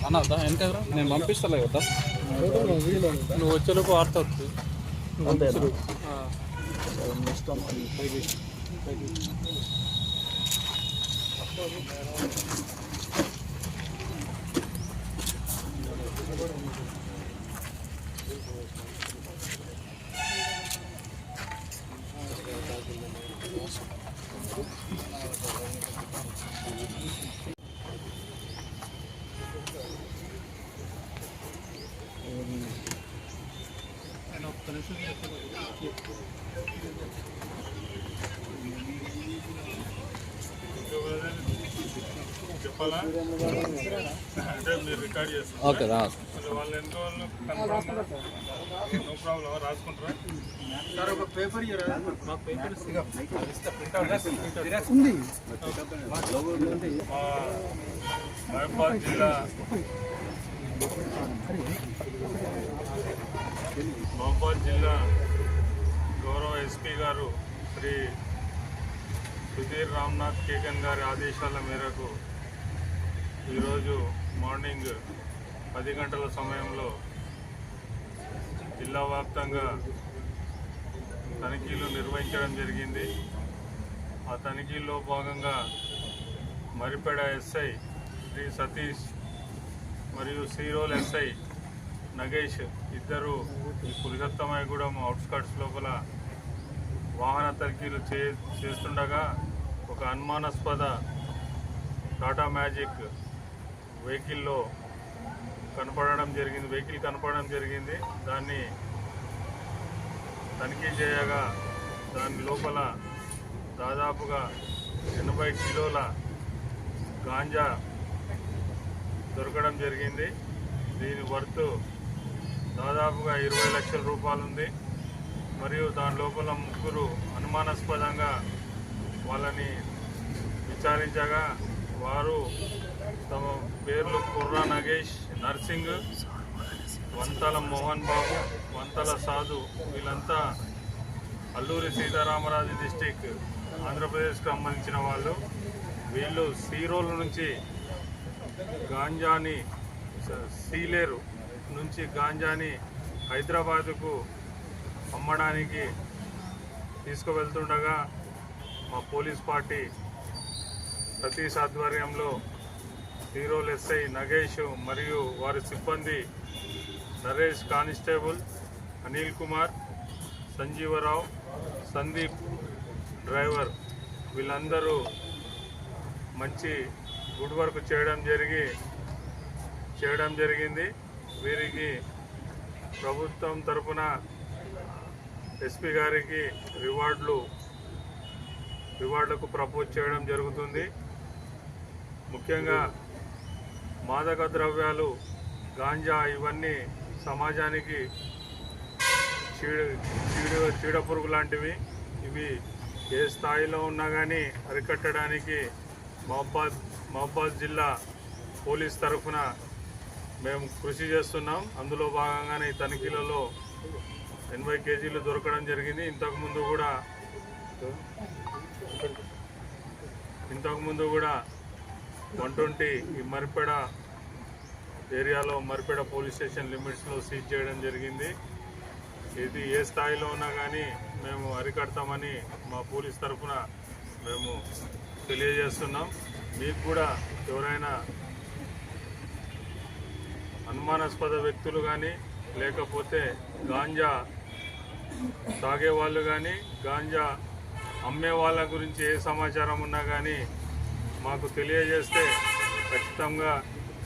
అన్న వెనక నేను పంపిస్తలే కదా నువ్వు వచ్చేలోపు వార్త వస్తుంది. చెప్పాలా అంటే మీరు రికార్డ్ చేస్తారు. ఓకే వాళ్ళు ఎంతో నో ప్రాబ్లం రాసుకుంటారా సార్? ఒక పేపర్ మాకు పేపర్ ఉంది. మహబూబాద్ జిల్లా గౌరవ ఎస్పీ గారు శ్రీ సుధీర్ రామ్నాథ్ కేకన్ గారి ఆదేశాల మేరకు ఈరోజు మార్నింగ్ 10 గంటల సమయంలో జిల్లా వ్యాప్తంగా తనిఖీలు నిర్వహించడం జరిగింది. ఆ తనిఖీల్లో భాగంగా మరిపెడ ఎస్ఐ శ్రీ సతీష్ మరియు సీరోల్ ఎస్ఐ నగేష్ ఇద్దరు ఈ పురుషోత్తమయ్యగూడెం అవుట్స్కట్స్ లోపల వాహన తనిఖీలు చేస్తుండగా ఒక అనుమానాస్పద టాటా మ్యాజిక్ వెహికల్ కనపడడం జరిగింది. దాన్ని తనిఖీ చేయగా దాని లోపల దాదాపుగా 80 కిలోల గాంజా దొరకడం జరిగింది. దీని వర్త్ దాదాపుగా 20 లక్షల రూపాయలు ఉంది. మరియు దాని లోపల ముగ్గురు అనుమానాస్పదంగా వాళ్ళని విచారించగా వారు తమ పేర్లు కుర్రా నగేష్, నర్సింగ్, వంతల మోహన్ బాబు, వంతల సాధు, వీళ్ళంతా అల్లూరి సీతారామరాజు డిస్టిక్ ఆంధ్రప్రదేశ్కి సంబంధించిన వాళ్ళు. వీళ్ళు సీరోల్ నుంచి గాంజాని, సీలేరు నుంచి గాంజాని హైదరాబాదుకు అమ్మడానికి తీసుకువెళ్తుండగా మా పోలీస్ పార్టీ సతీష్ ఆధ్వర్యంలో సీరోల్ ఎస్ఐ నగేష్ మరియు వారి సిబ్బంది నరేష్, కానిస్టేబుల్ అనిల్ కుమార్, సంజీవరావు, సందీప్ డ్రైవర్ వీళ్ళందరూ మంచి గుడ్ వర్క్ చేయడం జరిగింది. వీరికి ప్రభుత్వం తరఫున ఎస్పీ గారికి రివార్డులకు ప్రపోజ్ చేయడం జరుగుతుంది. ముఖ్యంగా మాదక ద్రవ్యాలు, గాంజా ఇవన్నీ సమాజానికి చీడపురుగు లాంటివి. ఇవి ఏ స్థాయిలో ఉన్నా కానీ అరికట్టడానికి మహబూబాద్ జిల్లా పోలీస్ తరఫున మేము కృషి చేస్తున్నాం. అందులో భాగంగానే ఈ తనిఖీలలో 80 కేజీలు దొరకడం జరిగింది. ఇంతకుముందు కూడా 120 ఈ మరిపెడ ఏరియాలో మరిపెడ పోలీస్ స్టేషన్ లిమిట్స్లో సీజ్ చేయడం జరిగింది. ఇది ఏ స్థాయిలో ఉన్నా కానీ మేము అరికడతామని మా పోలీస్ తరఫున మేము తెలియజేస్తున్నాం. మీకు కూడా ఎవరైనా అనుమానాస్పద వ్యక్తులు కానీ లేకపోతే గాంజా తాగే వాళ్ళు కానీ గాంజా అమ్మే వాళ్ళ గురించి ఏ సమాచారం ఉన్నా కానీ మాకు తెలియజేస్తే ఖచ్చితంగా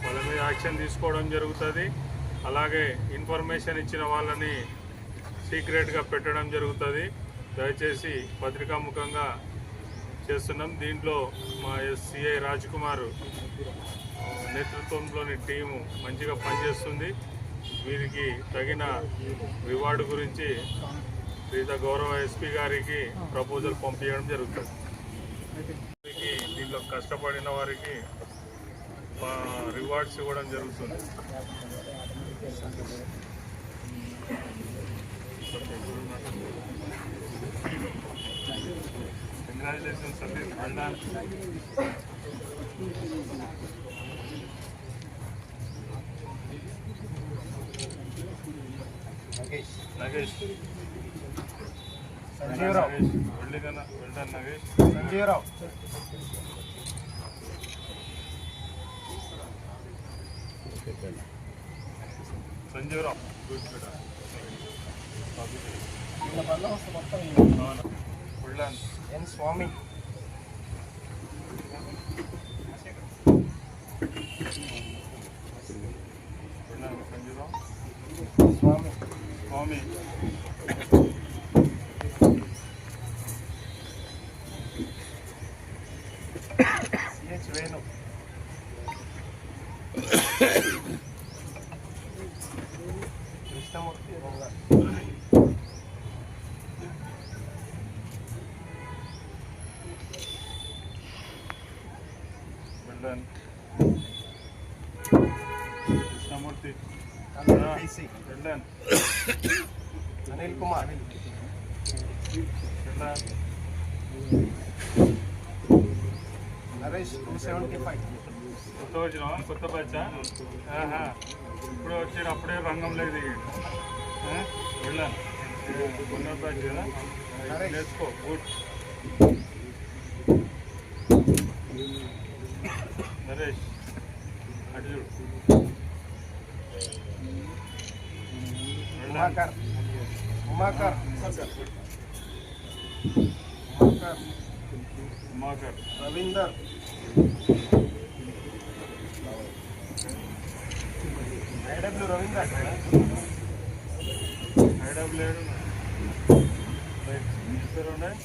వాళ్ళ మీద యాక్షన్ తీసుకోవడం జరుగుతుంది. అలాగే ఇన్ఫర్మేషన్ ఇచ్చిన వాళ్ళని సీక్రెట్గా పెట్టడం జరుగుతుంది. దయచేసి పత్రికాముఖంగా చేస్తున్నాం. దీంట్లో మా సిఐ రాజ్ కుమార్ నేతృత్వంలోని టీము మంచిగా పనిచేస్తుంది. వీరికి తగిన రివార్డు గురించి గౌరవ ఎస్పీ గారికి ప్రపోజల్ పంపించడం జరుగుతుంది. దీంట్లో కష్టపడిన వారికి రివార్డ్స్ ఇవ్వడం జరుగుతుంది. Congratulation Satish, well done. Nagesh Sanjeevarao, వెళ్ళికన్నా well done Nagesh. Sanjeevarao, Sanjeevarao good బిడ్డ. వీళ్ళ బందోబస్తు మొత్తం well done. N Swamy, well done Sanjeevarao. Swamy, Swamy CH Venu, Krishnamurthy Bonga, well done. Krishnamurthy TC, well done. Anil Kumar, well done. Naresh 275, కొత్త వచ్చినావా? కొత్త బ్యాచా? ఇప్పుడు వచ్చాడు, అప్పుడే రంగంలోకి దిగాడు. వెళ్ళాను కొన్న బ్యాచ్ కదా, నేర్చుకో. గుడ్. నరేష్ అటు చూడు. Umakar, Umakar, Umakar, Ravinder, IW Ravinder, IW right. ఉన్నాయి